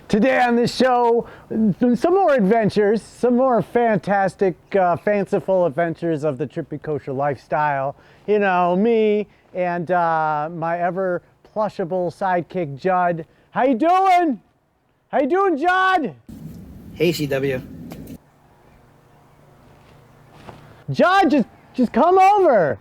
Today on the show, some more adventures, some more fantastic, fanciful adventures of the trippy kosher lifestyle. You know, me and my ever plushable sidekick, Judd. How you doing? How you doing, Judd? Hey, CW. Judd, just come over.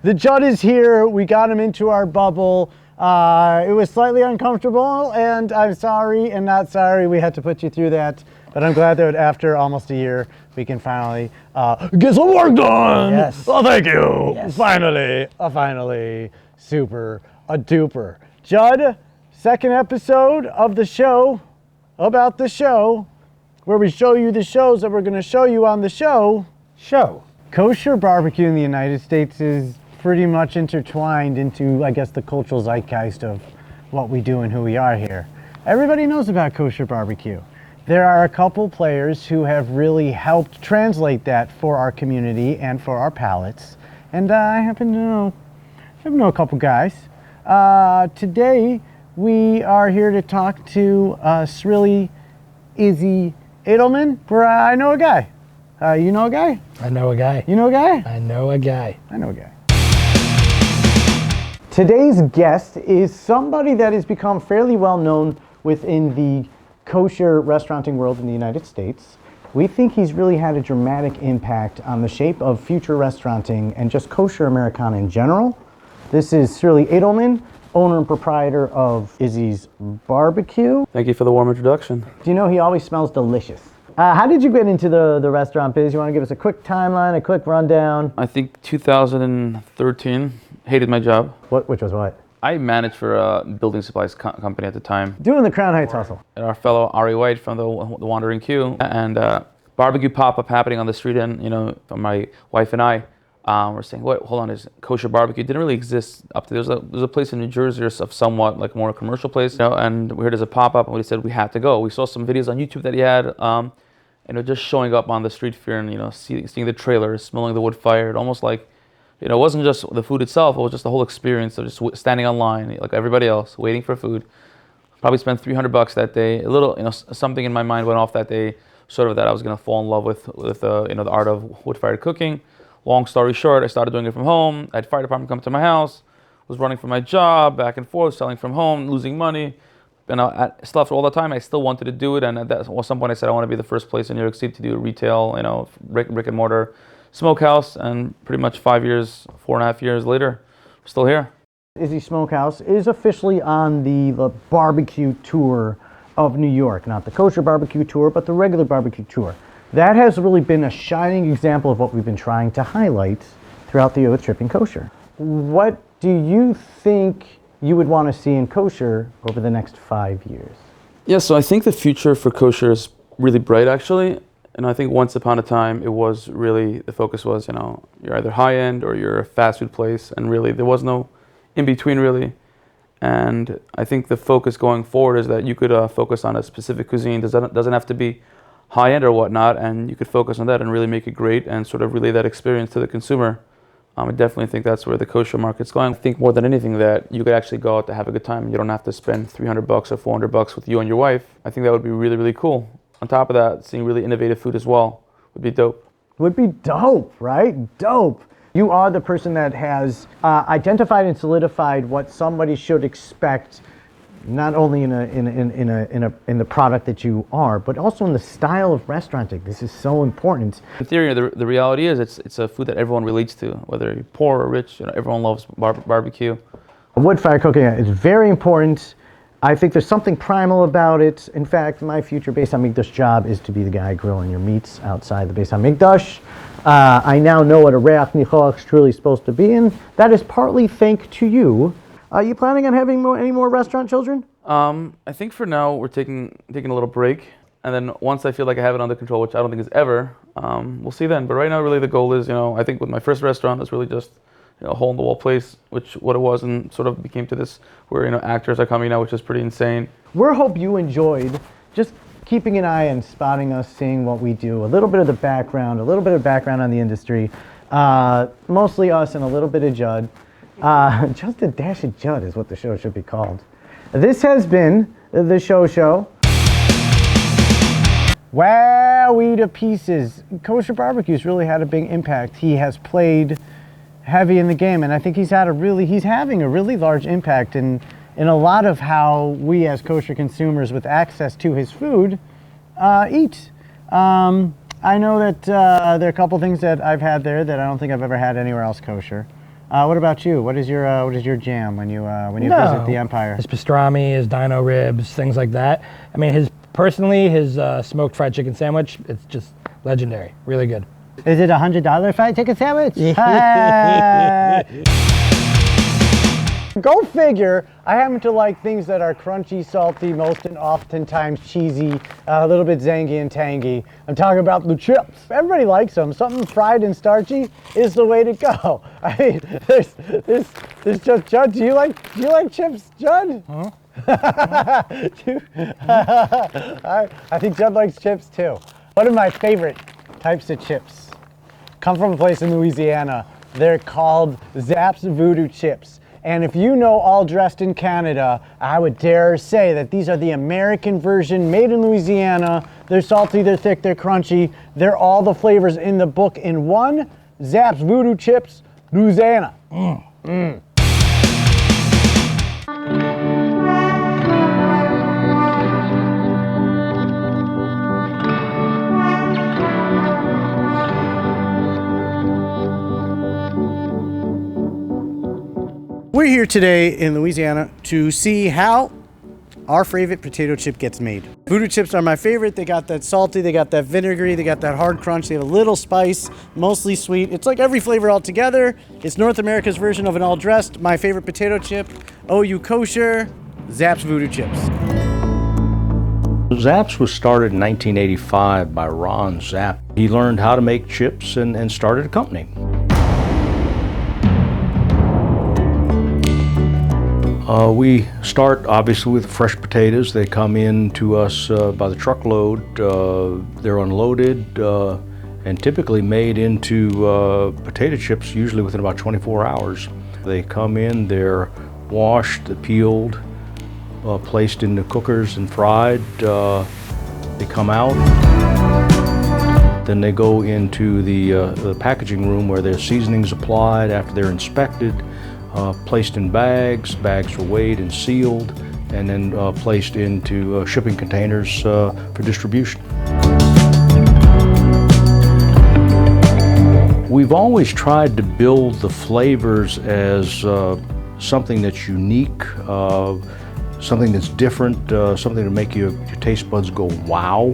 The Judd is here. We got him into our bubble. It was slightly uncomfortable, and I'm sorry and not sorry we had to put you through that. But I'm glad that after almost a year, we can finally get some work done. Yes. Oh, thank you. Yes. Finally, super a duper. Judd, second episode of the show about the show, where we show you the shows that we're going to show you on the show. Kosher barbecue in the United States is pretty much intertwined into, I guess, the cultural zeitgeist of what we do and who we are here. Everybody knows about kosher barbecue. There are a couple players who have really helped translate that for our community and for our palates. And I happen to know a couple guys. Today, we are here to talk to Sruli, Izzy, Eidelman. I know a guy. You know a guy? I know a guy. You know a guy? I know a guy. I know a guy. Today's guest is somebody that has become fairly well known within the kosher restauranting world in the United States. We think he's really had a dramatic impact on the shape of future restauranting and just kosher Americana in general. This is Sruli Eidelman, owner and proprietor of Izzy's Barbecue. Thank you for the warm introduction. Do you know he always smells delicious? How did you get into the restaurant biz? You want to give us a quick timeline, a quick rundown? I think 2013, hated my job. Which was what? I managed for a building supplies company at the time. Doing the Crown Heights hustle. And our fellow Ari White from the Wandering Q, and barbecue pop-up happening on the street, and my wife and I were saying, "What? Hold on, is kosher barbecue didn't really exist up to there's a place in New Jersey or somewhat like more a commercial place, and we heard there's a pop-up, and we said we had to go. We saw some videos on YouTube that he had. Just showing up on the street fair and seeing the trailers, smelling the wood fire, almost like, it wasn't just the food itself, it was just the whole experience of just standing online like everybody else, waiting for food. Probably spent $300 that day. A little, something in my mind went off that day, sort of that I was gonna fall in love with the art of wood-fired cooking. Long story short, I started doing it from home. I had fire department come to my house, was running from my job, back and forth, selling from home, losing money. And I still, after all the time, I still wanted to do it. And at some point, I said I want to be the first place in New York City to do retail, brick and mortar Smokehouse. And pretty much 4.5 years later, we're still here. Izzy Smokehouse is officially on the barbecue tour of New York. Not the kosher barbecue tour, but the regular barbecue tour. That has really been a shining example of what we've been trying to highlight throughout the year with Tripping Kosher. What do you think you would want to see in kosher over the next 5 years? Yeah, so I think the future for kosher is really bright, actually. And I think once upon a time, it was really, the focus was, you're either high-end or you're a fast food place. And really, there was no in-between, really. And I think the focus going forward is that you could focus on a specific cuisine. Doesn't have to be high-end or whatnot. And you could focus on that and really make it great and sort of relay that experience to the consumer. I definitely think that's where the kosher market's going. I think more than anything that you could actually go out to have a good time. You don't have to spend $300 or $400 with you and your wife. I think that would be really, really cool. On top of that, seeing really innovative food as well would be dope. Would be dope, right? Dope. You are the person that has identified and solidified what somebody should expect, not only in the product that you are, but also in the style of restauranting. This is so important. In theory, the reality is it's a food that everyone relates to, whether you're poor or rich. Everyone loves barbecue. Wood fire cooking is very important. I think there's something primal about it. In fact, my future Beis HaMikdash job is to be the guy grilling your meats outside the Beis HaMikdash. I now know what a reach nichoach is truly supposed to be, and that is partly thanks to you. Are you planning on having any more restaurant children? I think for now we're taking a little break, and then once I feel like I have it under control, which I don't think is ever, we'll see then. But right now, really the goal is, I think with my first restaurant, it's really just a hole in the wall place, which what it was, and sort of became to this where actors are coming now, which is pretty insane. We hope you enjoyed just keeping an eye and spotting us, seeing what we do, a little bit of the background, on the industry, mostly us and a little bit of Judd. Just a dash of Judd is what the show should be called. This has been the show. Wowie to pieces. Kosher Barbecue's really had a big impact. He has played heavy in the game, and I think he's having a really large impact in a lot of how we as kosher consumers with access to his food eat. I know that there are a couple things that I've had there that I don't think I've ever had anywhere else kosher. What about you? What is your jam when you visit the Empire? His pastrami, his dino ribs, things like that. I mean, his smoked fried chicken sandwich, it's just legendary. Really good. Is it $100 fried chicken sandwich? Go figure. I happen to like things that are crunchy, salty, most and oftentimes cheesy, a little bit zangy and tangy. I'm talking about the chips. Everybody likes them. Something fried and starchy is the way to go. I mean, there's just Judd. Do you like chips, Judd? Huh? I think Judd likes chips too. One of my favorite types of chips come from a place in Louisiana. They're called Zapp's Voodoo chips. And if you know All Dressed in Canada, I would dare say that these are the American version, made in Louisiana. They're salty, they're thick, they're crunchy. They're all the flavors in the book in one. Zapp's Voodoo chips, Louisiana. We're here today in Louisiana to see how our favorite potato chip gets made. Voodoo chips are my favorite. They got that salty, they got that vinegary, they got that hard crunch, they have a little spice, mostly sweet. It's like every flavor all together. It's North America's version of an all dressed. My favorite potato chip, OU kosher, Zapp's Voodoo chips. Zapp's was started in 1985 by Ron Zapp. He learned how to make chips and started a company. We start obviously with fresh potatoes. They come in to us by the truckload. They're unloaded and typically made into potato chips usually within about 24 hours. They come in, they're washed, peeled, placed into cookers and fried. They come out. Then they go into the packaging room where their seasonings applied after they're inspected. Placed in bags are weighed and sealed, and then placed into shipping containers for distribution. We've always tried to build the flavors as something that's unique, something that's different, something to make your taste buds go wow.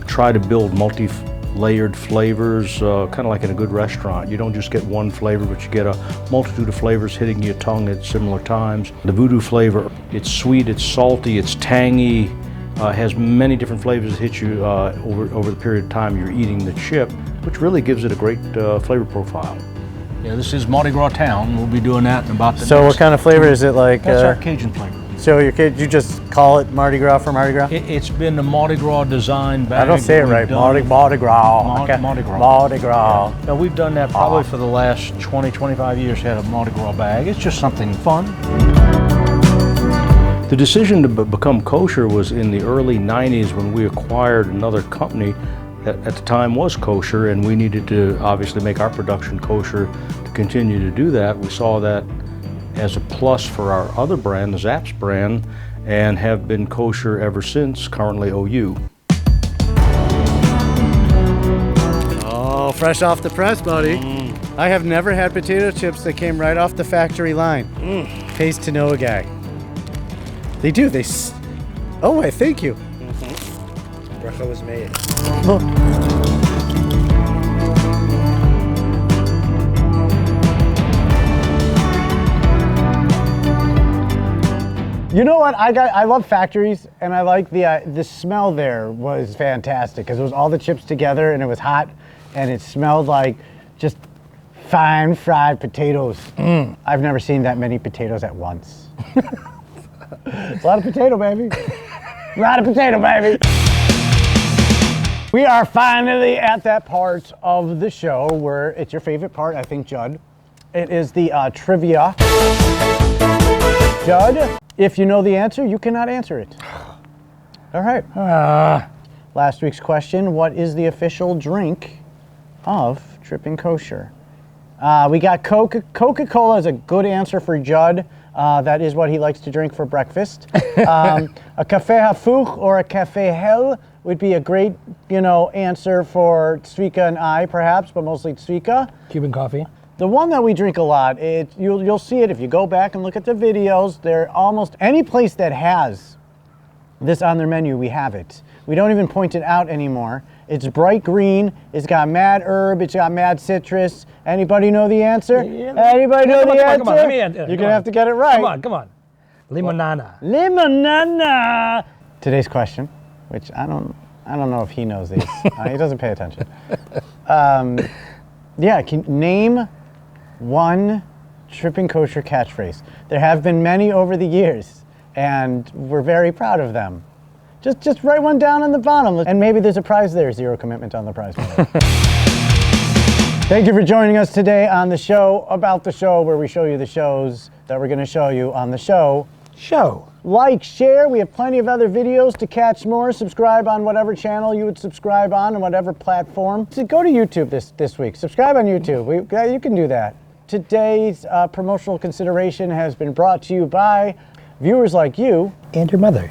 Try to build multi-layered flavors, kind of like in a good restaurant. You don't just get one flavor, but you get a multitude of flavors hitting your tongue at similar times. The Voodoo flavor, it's sweet, it's salty, it's tangy, has many different flavors that hit you over the period of time you're eating the chip, which really gives it a great flavor profile. Yeah, this is Mardi Gras town. We'll be doing that in about the So next, what kind of flavor is it like? That's our Cajun flavor. So you just call it Mardi Gras for Mardi Gras? It's been the Mardi Gras design bag. I don't say it right. Mardi Gras. Mardi Gras. Mardi Gras. Yeah. Now, we've done that probably for the last 20, 25 years, had a Mardi Gras bag. It's just something fun. The decision to become kosher was in the early 90s when we acquired another company that at the time was kosher, and we needed to obviously make our production kosher to continue to do that. We saw that as a plus for our other brand, the Zapp's brand, and have been kosher ever since, currently OU. Oh, fresh off the press, buddy. I have never had potato chips that came right off the factory line. Pays to know a guy. They do, oh, I thank you. Bracha was made. You know what? I love factories, and I like the smell there was fantastic because it was all the chips together, and it was hot, and it smelled like just fine fried potatoes. I've never seen that many potatoes at once. It's a lot of potato, baby. A lot of potato, baby. We are finally at that part of the show where it's your favorite part, I think, Judd. It is the trivia. Judd, if you know the answer, you cannot answer it. All right. Last week's question, what is the official drink of Trippin' Kosher? We got Coca-Cola is a good answer for Judd. That is what he likes to drink for breakfast. A Café Hafuch or a Café Hell would be a great, answer for Tzvika and I, perhaps, but mostly Tzvika. Cuban coffee. The one that we drink a lot, you'll see it if you go back and look at the videos. They're almost any place that has this on their menu, we have it. We don't even point it out anymore. It's bright green. It's got mad herb. It's got mad citrus. Anybody know the answer? Anybody know the answer? Come on, let me answer. You're gonna have to get it right. Come on. Limonana. Limonana. Today's question, which I don't know if he knows these. He doesn't pay attention. Can name one Trippin' Kosher catchphrase. There have been many over the years, and we're very proud of them. Just write one down on the bottom, and maybe there's a prize there. Zero commitment on the prize. Thank you for joining us today on the show about the show, where we show you the shows that we're going to show you on the show. Like, share. We have plenty of other videos to catch more. Subscribe on whatever channel you would subscribe on whatever platform. So go to YouTube this week. Subscribe on YouTube. You can do that. Today's promotional consideration has been brought to you by viewers like you And your mother.